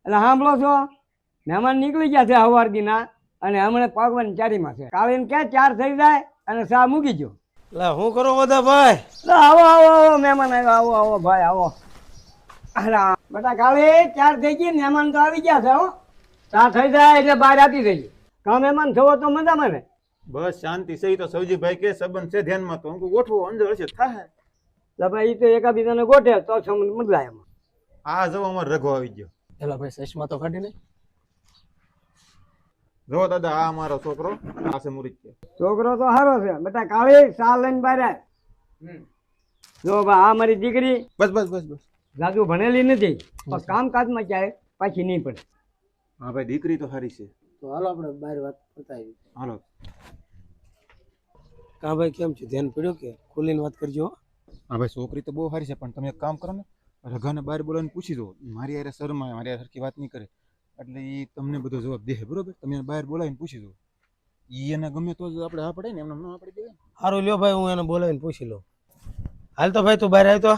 એટલે સાંભળો છો, મહેમાન નીકળી ગયા છે હવારદીના અને હમણાં પગવાની ચારીમાં છે. કાળીને ક્યાં 4 થઈ જાય અને ચા મૂકી જો. એટલે હું કરો બધા ભાઈ? આવો આવો આવો મહેમાન આવ્યો, આવો આવો ભાઈ આવો. અરે બેટા કાળી 4 થઈ ગઈ, મહેમાન તો આવી ગયા છે હો. ચા થઈ જાય એટલે બહાર આપી દેજો. કા મહેમાન થવો તો મજામાં ને? બસ શાંતિ સહી. તો સૌજીભાઈ કે સંબંધ છે ધ્યાનમાં, તો હું ગોઠવો અંદર હશે થાય. એટલે ભાઈ એ તો એકાબીજાને ગોઠે તો સંબંધ બદલાય એમાં. આ જો અમારો રઘો આવી ગયો. એલા ભાઈ ચશ્મા તો કાઢી ને. જો દાદા આ અમારો છોકરો આ છે મુરીદ છે. છોકરો તો સારો છે બેટા કાળી, ચા લઈને બહાર આય. જો બા આ મારી દીકરી બસ બસ બસ બસ. જાજુ ભણેલી નથી પણ કામકાજમાં ક્યાંય પાછી નહીં પડે. હા ભાઈ દીકરી તો સારી છે. તો હાલો આપણે બહાર વાત પતાવી. હાલો. કા ભાઈ કેમ છે? ધ્યાન પડ્યું કે? ખુલીને વાત કરજો. હા ભાઈ છોકરી તો બહુ સારી છે, પણ તમે એક કામ કરો ને, રઘાને બહાર બોલાવીને પૂછી દો. મારી યારે શરમાય, મારી યારે સરખી વાત નહીં કરે, એટલે એ તમને બધો જવાબ દે. બરોબર? તમે એને બહાર બોલાવીને પૂછી દો. એને ગમે તો જ આપણે આ પડે ને, એમને ન આપડી દેવાય. સારું લ્યો ભાઈ, હું એને બોલાવીને પૂછી લઉં. હાલ તો ભાઈ તું બહાર આવી તો.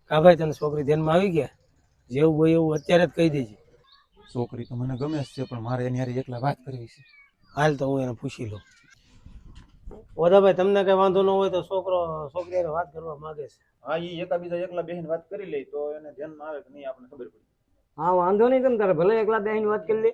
કા ભાઈ તને છોકરી ધ્યાનમાં આવી ગયા? જેવું હોય એવું અત્યારે જ કહી દેજે. છોકરી તો મને ગમે જ છે, પણ મારે એની યારે એકલા વાત કરવી છે. હાલ તો હું એને પૂછી લઉં. ઓદા ભાઈ તમને કઈ વાંધો ન હોય તો છોકરો છોકરી હારે વાત કરવા માંગે છે. હા એ એકાબીજા એકલા બેહીને વાત કરી લે તો એને ધ્યાનમાં આવે કે નહીં આપણને ખબર પડી. હા વાંધો નહીં, તમે તારે ભલે એકલા બેહીને વાત કરી લે.